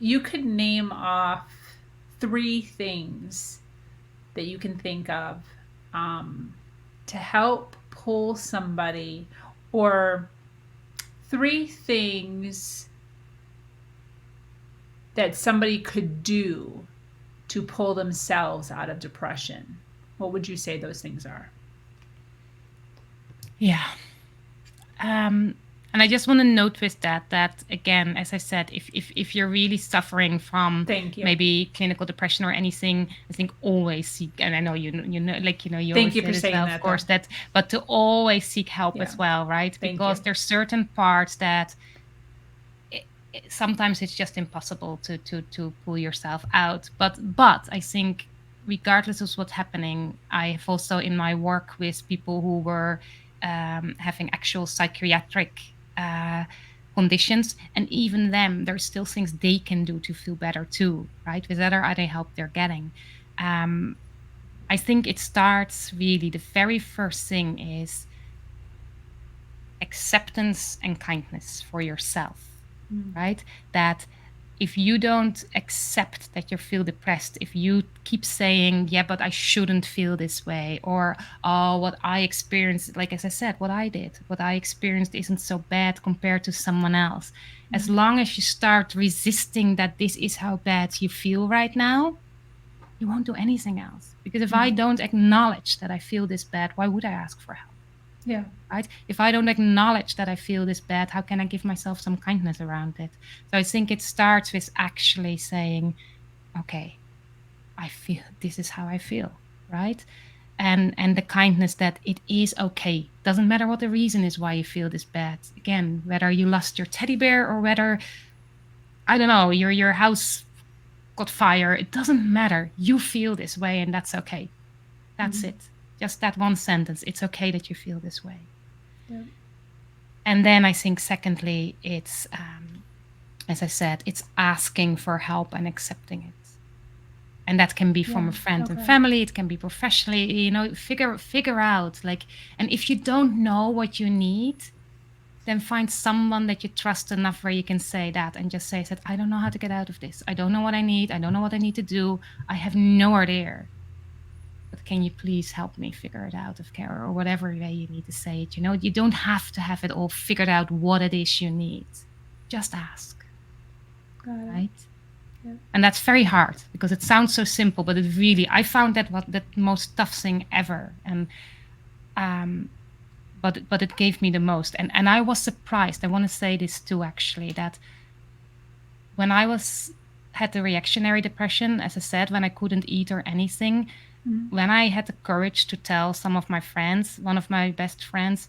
you could name off 3 things that you can think of um, to help pull somebody, or 3 things that somebody could do to pull themselves out of depression, what would you say those things are? Yeah. And I just want to note with that again, as I said, if you're really suffering from Thank you. maybe clinical depression or anything, I think always seek. And I know you Thank always you say for this, saying well, of that, though. course, that, but to always seek help Yeah. as well, right? Thank you. Because there's certain parts that sometimes it's just impossible to pull yourself out. But I think regardless of what's happening, I have also in my work with people who were having actual psychiatric conditions, and even them, there's still things they can do to feel better too, right? With other help they're getting. Um, I think it starts really, the very first thing is acceptance and kindness for yourself, Mm. right? That if you don't accept that you feel depressed, if you keep saying, yeah, but I shouldn't feel this way, or, oh, what I experienced, like as I said, what I experienced isn't so bad compared to someone else. As Mm. long as you start resisting that this is how bad you feel right now, you won't do anything else. Because if I Mm. don't acknowledge that I feel this bad, why would I ask for help? Yeah. Right? If I don't acknowledge that I feel this bad, how can I give myself some kindness around it? So I think it starts with actually saying, okay, I feel this is how I feel, right? And the kindness that it is okay. Doesn't matter what the reason is why you feel this bad. Again, whether you lost your teddy bear or whether, I don't know, your house got fire, it doesn't matter. You feel this way and that's okay. That's Mm. it. Just that one sentence. It's okay that you feel this way. Yeah. And then I think, secondly, it's, as I said, it's asking for help and accepting it. And that can be from Yeah. a friend and Okay. family. It can be professionally. Figure out, like. And if you don't know what you need, then find someone that you trust enough where you can say that and just say that I don't know how to get out of this. I don't know what I need. I don't know what I need to do. I have no idea. But can you please help me figure it out of care, or whatever way you need to say it? You don't have to have it all figured out what it is you need. Just ask, Got it. right? Yeah. And that's very hard because it sounds so simple, but it really, I found that the most tough thing ever. And um but it gave me the most. And I was surprised. I want to say this too, actually, that when I was had the reactionary depression, as I said, when I couldn't eat or anything, Mm. when I had the courage to tell some of my friends, one of my best friends,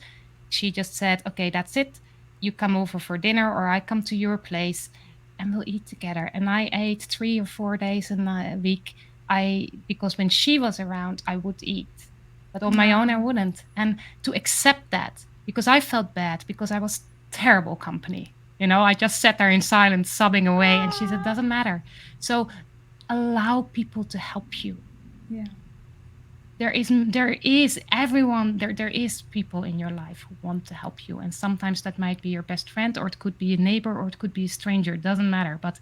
she just said, okay, that's it. You come over for dinner or I come to your place and we'll eat together. And I ate 3 or 4 days in a week. Because when she was around, I would eat, but on my own, I Um, wouldn't. And to accept that, because I felt bad, because I was terrible company. I just sat there in silence, sobbing away. And she said, doesn't matter. So allow people to help you. yeah. There is everyone there is people in your life who want to help you, and sometimes that might be your best friend, or it could be a neighbor, or it could be a stranger. It doesn't matter, but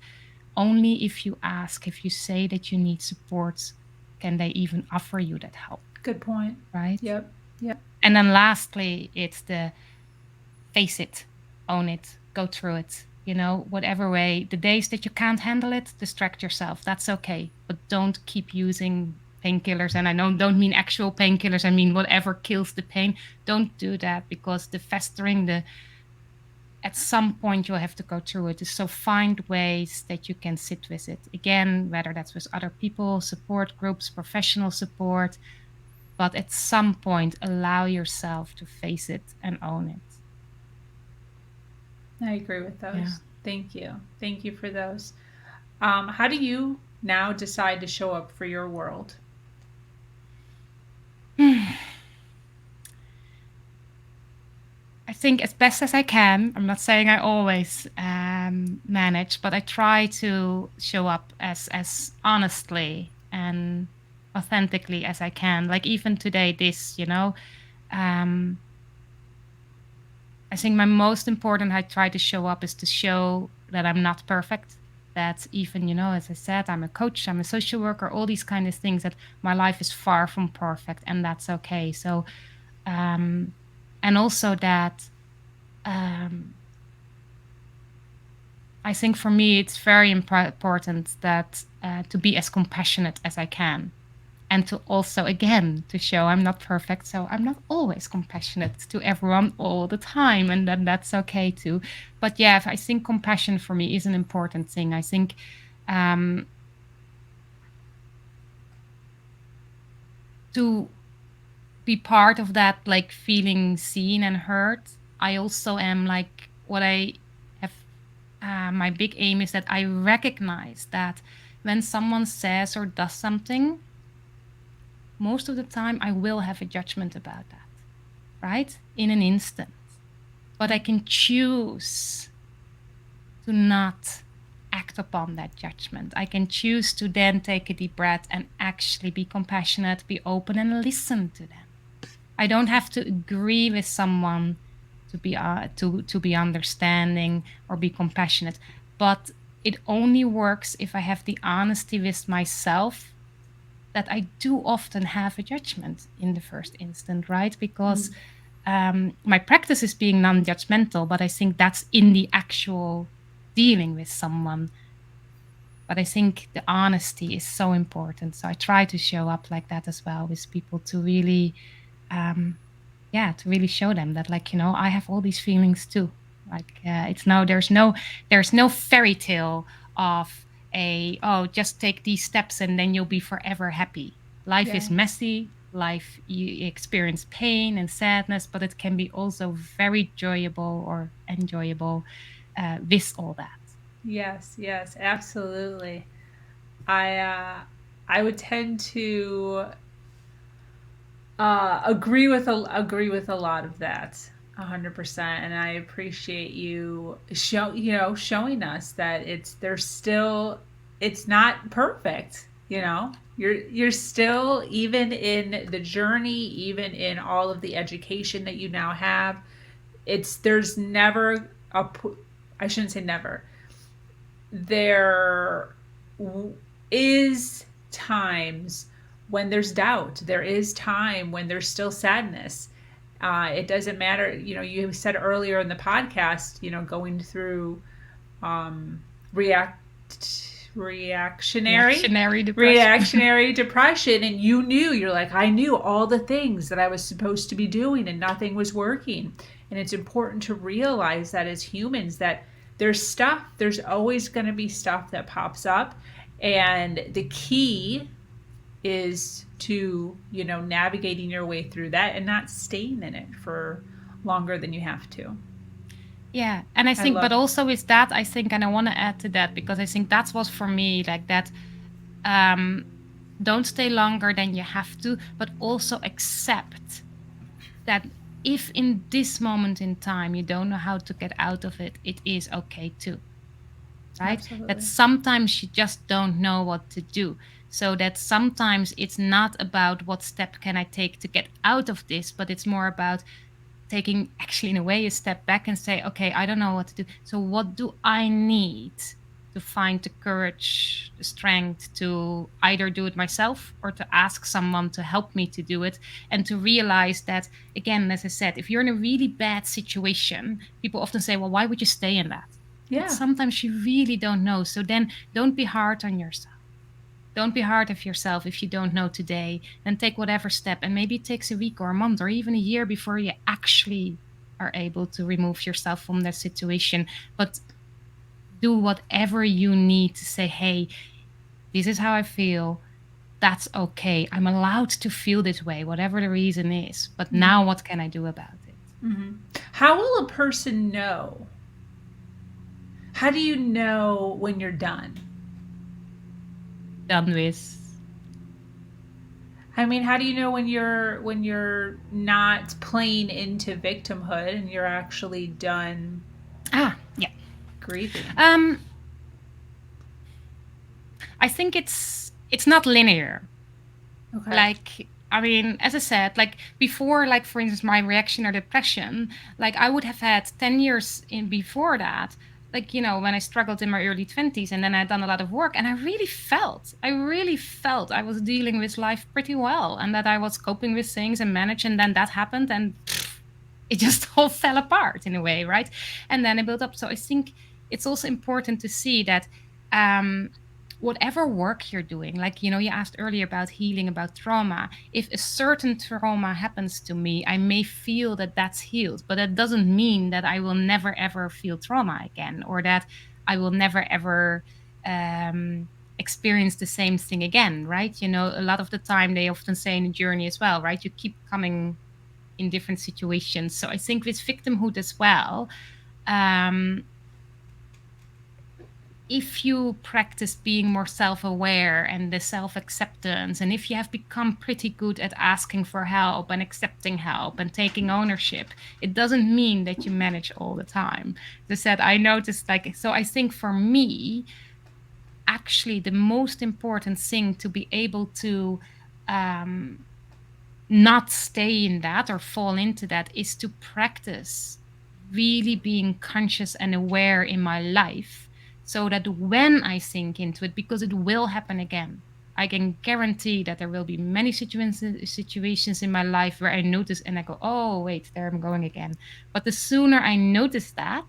only if you ask, if you say that you need support, can they even offer you that help, Good point. right? Yep. Yep. And then lastly, it's the face it, own it, go through it, whatever way. The days that you can't handle it, distract yourself. That's okay. But don't keep using painkillers. And I don't mean actual painkillers. I mean whatever kills the pain. Don't do that, because the festering, at some point you'll have to go through it. So find ways that you can sit with it. Again, whether that's with other people, support groups, professional support. But at some point, allow yourself to face it and own it. I agree with Yeah. those. Thank you. Thank you for those. How do you now decide to show up for your world? I think as best as I can. I'm not saying I always manage, but I try to show up as honestly and authentically as I can. Like even today, um, I think my most important I try to show up is to show that I'm not perfect. that even, as I said, I'm a coach, I'm a social worker, all these kind of things, that my life is far from perfect, and that's okay. So, um, and also that, um, I think for me, it's very important that to be as compassionate as I can. And to also, again, to show I'm not perfect. So I'm not always compassionate to everyone all the time. And then that's okay too. But yeah, I think compassion for me is an important thing. I think um, to be part of that, like feeling seen and heard, I also am like, what I have, my big aim is that I recognize that when someone says or does something, most of the time I will have a judgment about that, right? In an instant. But I can choose to not act upon that judgment. I can choose to then take a deep breath and actually be compassionate, be open, and listen to them. I don't have to agree with someone to be understanding or be compassionate, but it only works if I have the honesty with myself that I do often have a judgment in the first instant, right? Because my practice is being non-judgmental, but I think that's in the actual dealing with someone. But I think the honesty is so important. So I try to show up like that as well with people, to really um yeah, to really show them that, like, I have all these feelings too. Like, it's no there's no fairy tale of a, oh, just take these steps and then you'll be forever happy. Life is Yeah. messy. Life, you experience pain and sadness, but it can be also very enjoyable or enjoyable with all that. Yes, yes, absolutely. I uh, I would tend to agree with a lot of that, 100%. And I appreciate you showing us that there's still, it's not perfect. You're still, even in the journey, even in all of the education that you now have. There's never I shouldn't say never. There is times when there's doubt. There is time when there's still sadness. It doesn't matter. You said earlier in the podcast, going through um, react reactionary Reactionary depression. reactionary depression, and you're like, I knew all the things that I was supposed to be doing and nothing was working. And it's important to realize that as humans, that there's always going to be stuff that pops up, and the key is to navigating your way through that and not staying in it for longer than you have to. Yeah, and I I think, but love. also with that, I think, and I want to add to that, because I think that's was for me, like that. Um, don't stay longer than you have to, but also accept that if in this moment in time you don't know how to get out of it, it is okay too, right? That Absolutely. sometimes you just don't know what to do. So that sometimes it's not about what step can I take to get out of this, but it's more about taking, actually, in a way, a step back and say, okay, I don't know what to do. So what do I need to find the courage, the strength to either do it myself or to ask someone to help me to do it? And to realize that, again, as I said, if you're in a really bad situation, people often say, well, why would you stay in that? But Yeah. sometimes you really don't know. So then don't be hard on yourself. Don't be hard on yourself if you don't know today. Then take whatever step. And maybe it takes a week or a month or even a year before you actually are able to remove yourself from that situation. But do whatever you need to say, hey, this is how I feel. That's okay. I'm allowed to feel this way, whatever the reason is. But now what can I do about it? How will a person know? How do you know when you're done? Done with. I mean, how do you know when you're not playing into victimhood and you're actually done Ah, yeah. grieving? Um, I think it's not linear. Okay. Like, I mean, as I said, like before, like for instance, my reaction or depression, like I would have had 10 years in before that like, when I struggled in my early 20s, and then I'd done a lot of work, and I really felt I was dealing with life pretty well, and that I was coping with things and managed, and then that happened, and it just all fell apart in a way, right? And then it built up. So I think it's also important to see that, um, whatever work you're doing, like, you asked earlier about healing, about trauma. If a certain trauma happens to me, I may feel that that's healed, but that doesn't mean that I will never ever feel trauma again, or that I will never ever experience the same thing again, right? A lot of the time they often say in the journey as well, right? You keep coming in different situations. So I think with victimhood as well, um, if you practice being more self-aware and the self-acceptance, and if you have become pretty good at asking for help and accepting help and taking ownership, it doesn't mean that you manage all the time. As I said, I noticed, like, so I think for me, actually the most important thing to be able to um, not stay in that or fall into that is to practice really being conscious and aware in my life, so that when I sink into it, because it will happen again, I can guarantee that there will be many situations in my life where I notice and I go, oh, wait, there I'm going again. But the sooner I notice that,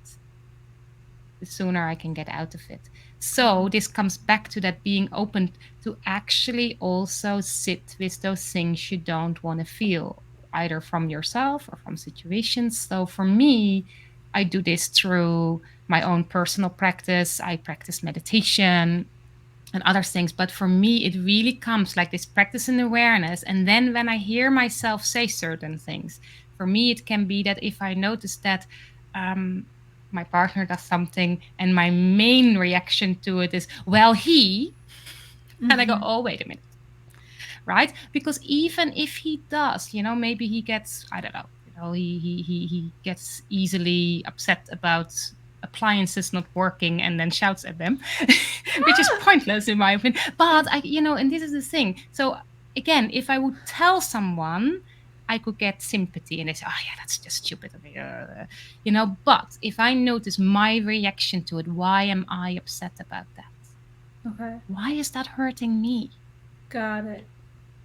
the sooner I can get out of it. So this comes back to that being open to actually also sit with those things you don't want to feel, either from yourself or from situations. So for me, I do this through my own personal practice. I practice meditation and other things. But for me, it really comes like this practice and awareness. And then when I hear myself say certain things, for me, it can be that if I notice that um, my partner does something and my main reaction to it is, well, and I go, oh, wait a minute, right? Because even if he does, maybe he gets, I don't know, he gets easily upset about appliances not working and then shouts at them, which is pointless in my opinion. But and this is the thing. So again, if I would tell someone, I could get sympathy and they say, oh yeah, that's just stupid of me. But if I notice my reaction to it, why am I upset about that? Okay. Why is that hurting me? Got it.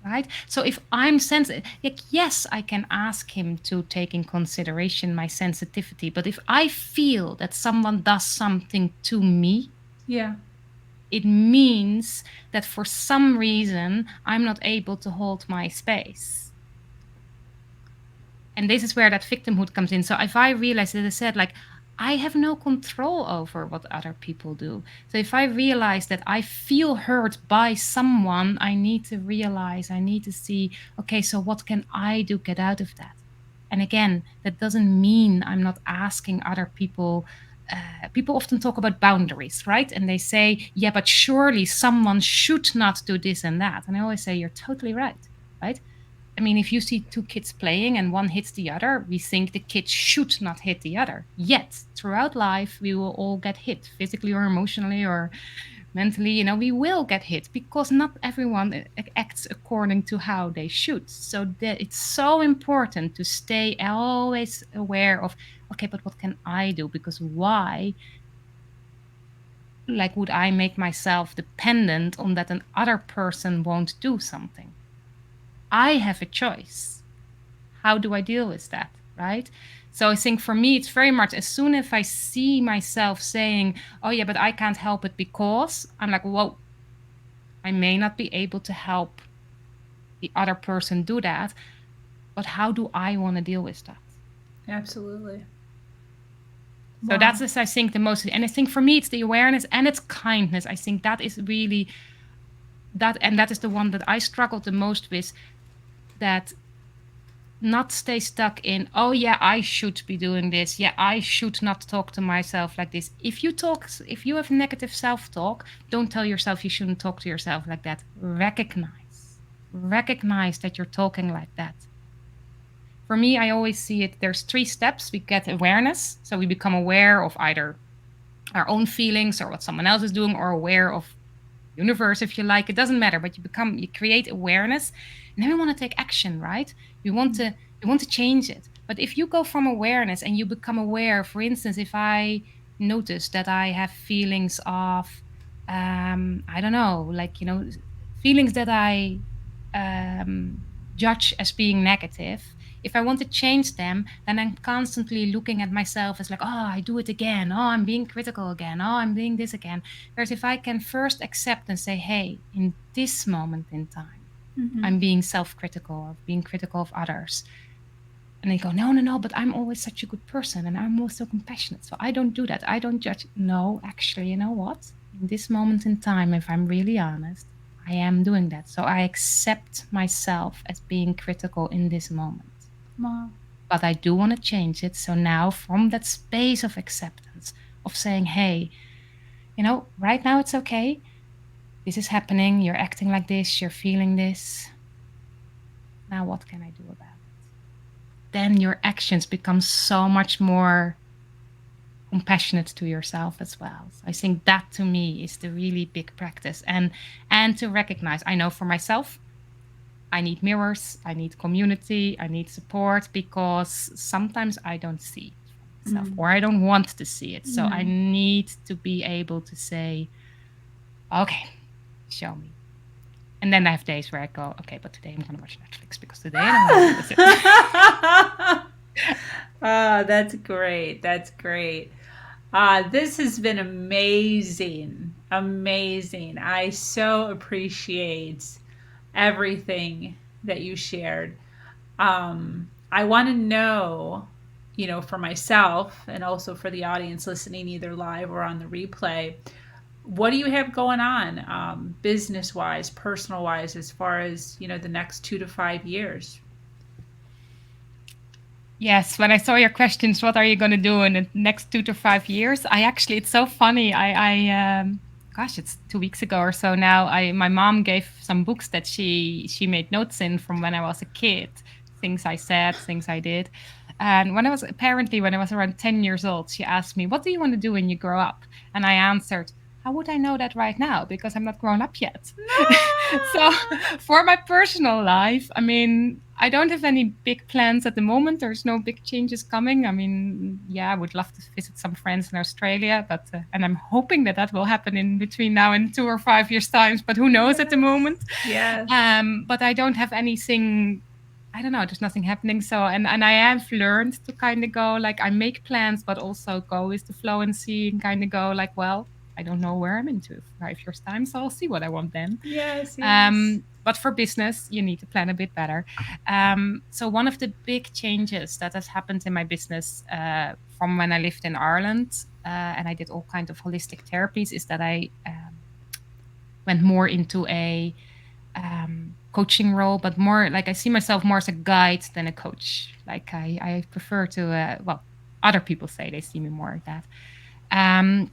Right? So if I'm sensitive, like, yes, I can ask him to take in consideration my sensitivity. But if I feel that someone does something to me, Yeah. it means that for some reason I'm not able to hold my space. And this is where that victimhood comes in. So if I realize, as I said, like, I have no control over what other people do. So if I realize that I feel hurt by someone, I need to realize, I need to see, okay, so what can I do get out of that? And again, that doesn't mean I'm not asking other people. People often talk about boundaries, right? And they say, yeah, but surely someone should not do this and that. And I always say, you're totally right, right? I mean, if you see two kids playing and one hits the other, we think the kid should not hit the other. Yet, throughout life, we will all get hit physically or emotionally or mentally. We will get hit because not everyone acts according to how they should. So that it's so important to stay always aware of, okay, but what can I do? Because why? Like, would I make myself dependent on that another person won't do something? I have a choice. How do I deal with that? Right. So I think for me, it's very much as soon as I see myself saying, oh, yeah, but I can't help it because, I'm like, whoa, I may not be able to help the other person do that. But how do I want to deal with that? Absolutely. So Wow. that's, I think, the most. And I think for me, it's the awareness and it's kindness. I think that is really that. And that is the one that I struggled the most with, that not stay stuck in, oh yeah, I should be doing this, yeah, I should not talk to myself like this. If you have negative self-talk, don't tell yourself you shouldn't talk to yourself like that. Recognize that you're talking like that. For me, I always see it, there's 3 steps. We get awareness, so we become aware of either our own feelings or what someone else is doing, or aware of universe, if you like. It doesn't matter, but you create awareness, and then we want to take action, right? We want to change it. But if you go from awareness and you become aware, for instance, if I notice that I have feelings of, I don't know, like, feelings that I um, judge as being negative, if I want to change them, then I'm constantly looking at myself as like, oh, I do it again. Oh, I'm being critical again. Oh, I'm doing this again. Whereas if I can first accept and say, hey, in this moment in time, Mm-hmm. I'm being self critical or being critical of others. And they go, no, no, no, but I'm always such a good person and I'm always so compassionate. So I don't do that. I don't judge. No, actually, you know what? In this moment in time, if I'm really honest, I am doing that. So I accept myself as being critical in this moment. Wow. But I do want to change it. So now, from that space of acceptance, of saying, hey, right now it's okay. This is happening. You're acting like this. You're feeling this. Now, what can I do about it? Then your actions become so much more compassionate to yourself as well. So I think that to me is the really big practice, and to recognize, I know for myself, I need mirrors, I need community, I need support, because sometimes I don't see it for myself Mm-hmm. or I don't want to see it. So I Mm-hmm. need to be able to say, okay, show me. And then I have days where I go, okay, but today I'm going to watch Netflix because today I don't want to deal with it. Oh, that's great. That's great. This has been amazing. Amazing. I so appreciate everything that you shared. I want to know, for myself and also for the audience listening either live or on the replay, what do you have going on, business wise, personal wise, as far as, the next 2 to 5 years? Yes, when I saw your questions, what are you going to do in the next 2 to 5 years? It's so funny. Gosh, it's 2 weeks ago or so now. My mom gave some books that she made notes in from when I was a kid, things I said, things I did. And when I was around 10 years old, she asked me, what do you want to do when you grow up? And I answered, how would I know that right now? Because I'm not grown up yet. So for my personal life, I mean, I don't have any big plans at the moment. There's no big changes coming. I mean, yeah, I would love to visit some friends in Australia, but and I'm hoping that that will happen in between now and 2 or 5 years times. But who knows at the Yes. moment? Yes. But I don't have anything. I don't know. There's nothing happening. So and I have learned to kind of go like I make plans, but also go with the flow and see and kind of go like, well, I don't know where I'm into 5 years time, so I'll see what I want then. Yes. Yes. But for business, you need to plan a bit better. So one of the big changes that has happened in my business from when I lived in Ireland and I did all kinds of holistic therapies is that I went more into a coaching role, but more like I see myself more as a guide than a coach. Like I prefer to, other people say they see me more like that. Um,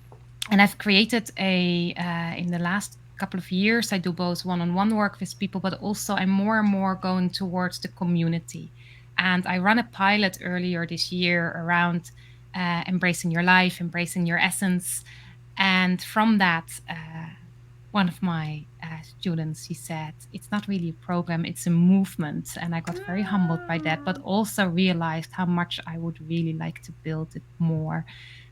and I've created in the last couple of years, I do both one-on-one work with people, but also I'm more and more going towards the community. And I ran a pilot earlier this year around embracing your life, embracing your essence. And from that, one of my students, he said, it's not really a program, it's a movement. And I got very humbled by that, but also realized how much I would really like to build it more.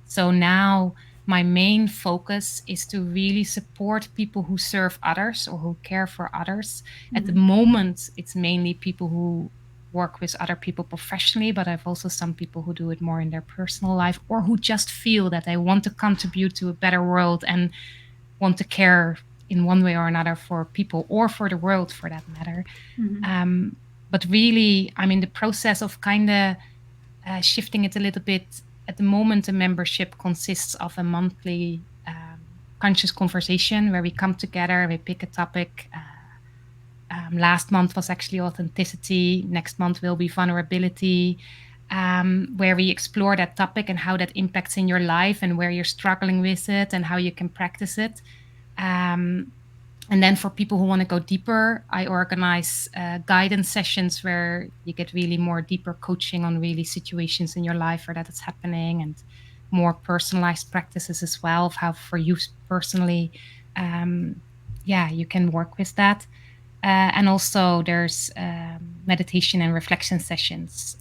So now my main focus is to really support people who serve others or who care for others. At the Mm-hmm. moment, it's mainly people who work with other people professionally, but I've also some people who do it more in their personal life or who just feel that they want to contribute to a better world and want to care in one way or another for people or for the world for that matter. Mm-hmm. Um, but really, I'm in the process of kind of shifting it a little bit. At the moment, the membership consists of a monthly conscious conversation where we come together, we pick a topic. Last month was actually authenticity. Next month will be vulnerability, where we explore that topic and how that impacts in your life and where you're struggling with it and how you can practice it. Um, and then for people who want to go deeper, I organize guidance sessions where you get really more deeper coaching on really situations in your life where that is happening and more personalized practices as well of how for you personally, yeah, you can work with that. And also there's meditation and reflection sessions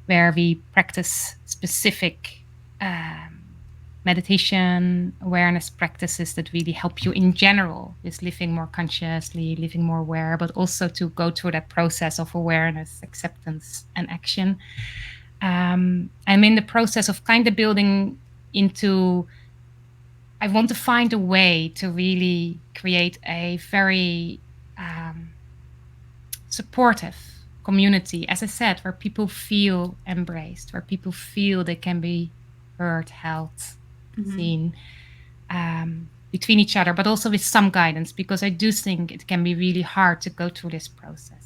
where we practice specific um, meditation, awareness practices that really help you in general with living more consciously, living more aware, but also to go through that process of awareness, acceptance, and action. I'm in the process of kind of building into, I want to find a way to really create a very supportive community, as I said, where people feel embraced, where people feel they can be heard, held, Mm-hmm. seen, between each other, but also with some guidance, because I do think it can be really hard to go through this process.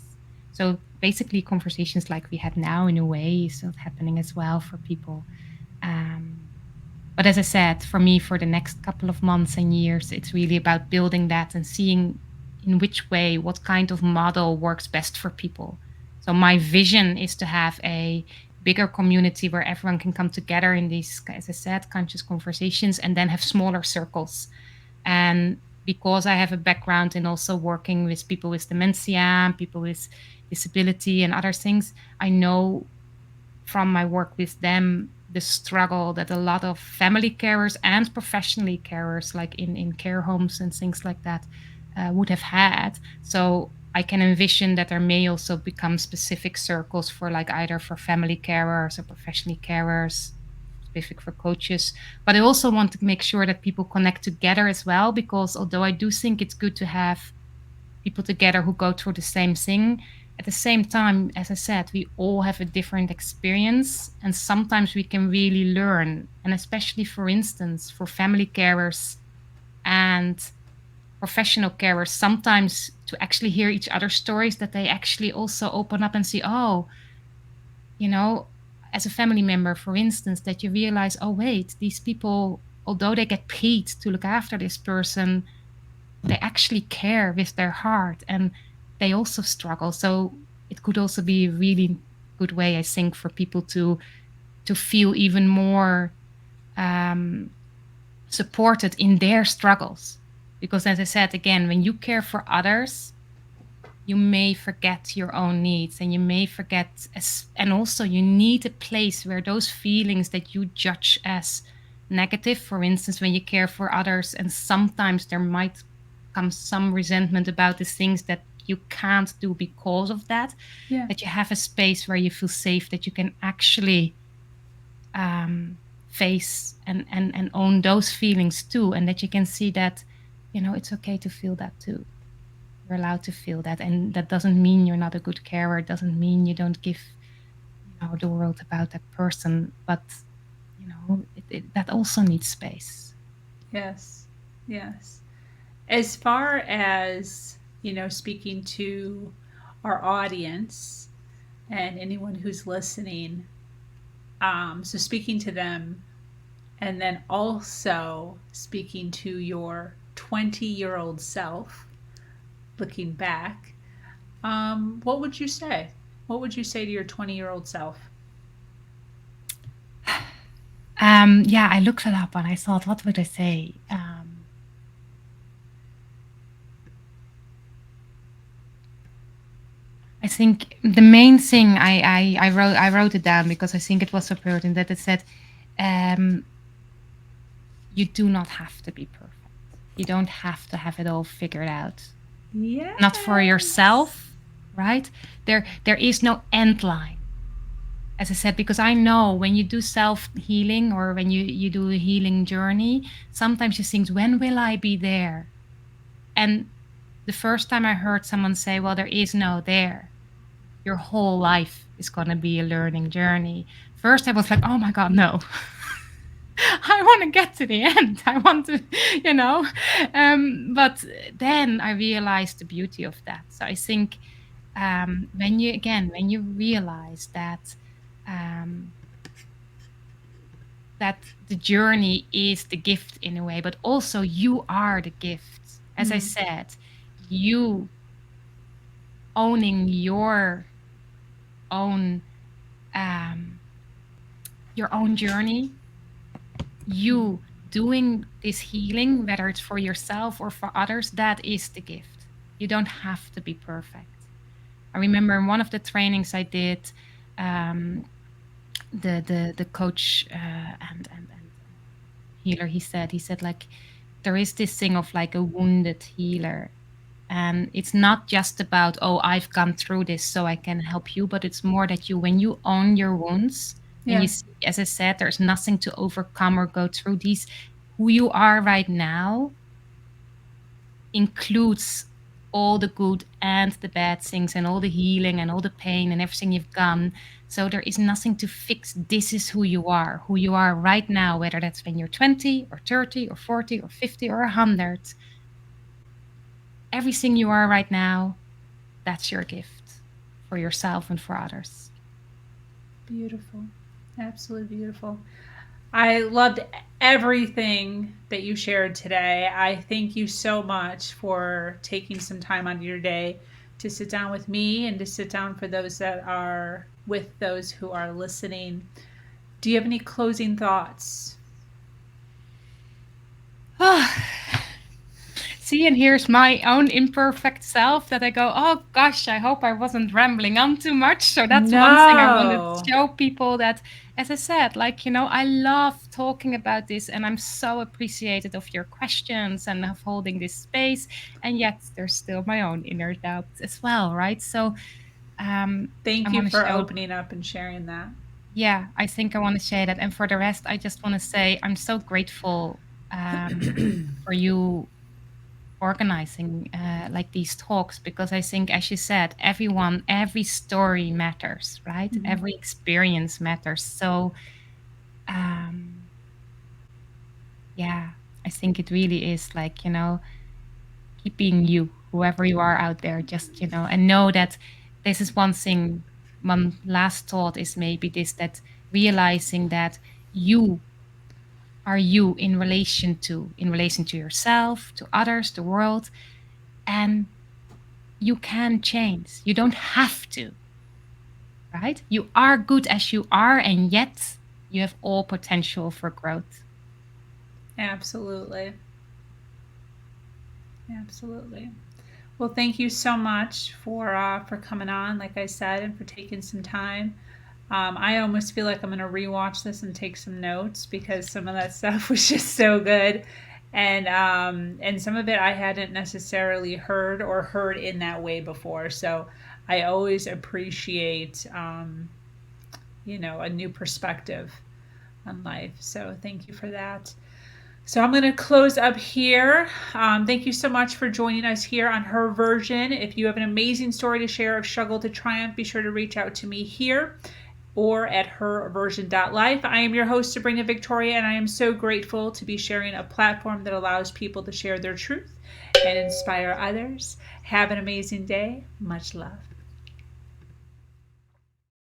So basically, conversations like we had now, in a way, is not happening as well for people. Um, but as I said, for me, for the next couple of months and years, it's really about building that and seeing in which way, what kind of model works best for people. So my vision is to have a bigger community where everyone can come together in these, as I said, conscious conversations, and then have smaller circles. And because I have a background in also working with people with dementia, people with disability, and other things, I know from my work with them the struggle that a lot of family carers and professionally carers, like in care homes and things like that, would have had. So I can envision that there may also become specific circles for, like, either for family carers or professionally carers, specific for coaches. But I also want to make sure that people connect together as well, because although I do think it's good to have people together who go through the same thing. At the same time, as I said, we all have a different experience, and sometimes we can really learn. And especially, for instance, for family carers and professional carers, sometimes to actually hear each other's stories, that they actually also open up and see, oh, you know, as a family member, for instance, that you realize, oh, wait, these people, although they get paid to look after this person, they actually care with their heart, and they also struggle. So it could also be a really good way, I think, for people to feel even more um, supported in their struggles. Because, as I said, again, when you care for others, you may forget your own needs, and you may forget, and also you need a place where those feelings that you judge as negative, for instance, when you care for others, and sometimes there might come some resentment about the things that you can't do because of that, Yeah. that you have a space where you feel safe, that you can actually face and own those feelings too, and that you can see that, it's okay to feel that too. You're allowed to feel that, and that doesn't mean you're not a good carer. It doesn't mean you don't give, the world about that person. But that also needs space. Yes. Yes. As far as, speaking to our audience and anyone who's listening, so speaking to them and then also speaking to your 20-year-old self, looking back, what would you say? What would you say to your 20-year-old self? Yeah, I looked it up and I thought, what would I say? I think the main thing I wrote it down because I think it was so important, that it said, um, you do not have to be perfect. You don't have to have it all figured out. Not for Yes. yourself, right? There is no end line. As I said, because I know when you do self healing, or when you do a healing journey, sometimes you think, when will I be there? And the first time I heard someone say, well, there is no there, your whole life is going to be a learning journey. First, I was like, oh my God, no. I want to get to the end. I want to, you know. But then I realized the beauty of that. So I think, when you realize um, that the journey is the gift in a way, but also you are the gift. As I Mm. said, you owning own um, your own journey, you doing this healing, whether it's for yourself or for others, that is the gift. You don't have to be perfect. I remember in one of the trainings I did, um, the coach, and healer, he said like there is this thing of like a wounded healer. And it's not just about, oh, I've gone through this so I can help you, but it's more that you, when you own your wounds and you Yeah. see, as I said, there's nothing to overcome or go through these, who you are right now includes all the good and the bad things and all the healing and all the pain and everything you've gone. So there is nothing to fix. This is who you are right now, whether that's when you're 20 or 30 or 40 or 50 or 100. Everything you are right now, that's your gift for yourself and for others. Beautiful. Absolutely beautiful. I loved everything that you shared today. I thank you so much for taking some time out of your day to sit down with me and to sit down for those that are with those who are listening. Do you have any closing thoughts? See, and here's my own imperfect self that I go, oh gosh, I hope I wasn't rambling on too much. So that's one thing I wanted No. to show people that, as I said, like, I love talking about this and I'm so appreciated of your questions and of holding this space. And yet there's still my own inner doubts as well, right? So I Thank you want to for show, opening up and sharing that. yeah, I think I want to say that. And for the rest, I just want to say I'm so grateful for you organizing like these talks, because I think, as you said, every story matters, right? Mhm. Every experience matters. So, um, yeah, I think it really is like, keep being you, whoever you are out there, just, and know that this is one thing. One last thought is maybe this, that realizing that you are you in relation to yourself, to others, the world, and you can change. You don't have to, right? You are good as you are, and yet you have all potential for growth. Absolutely. Absolutely. Well, thank you so much for coming on, like I said, and for taking some time. I almost feel like I'm going to rewatch this and take some notes because some of that stuff was just so good, and some of it I hadn't necessarily heard or heard in that way before. So I always appreciate a new perspective on life. So thank you for that. So I'm going to close up here. Thank you so much for joining us here on Her Version. If you have an amazing story to share of struggle to triumph, be sure to reach out to me here or at herversion.life. I am your host, Sabrina Victoria, and I am so grateful to be sharing a platform that allows people to share their truth and inspire others. Have an amazing day. Much love.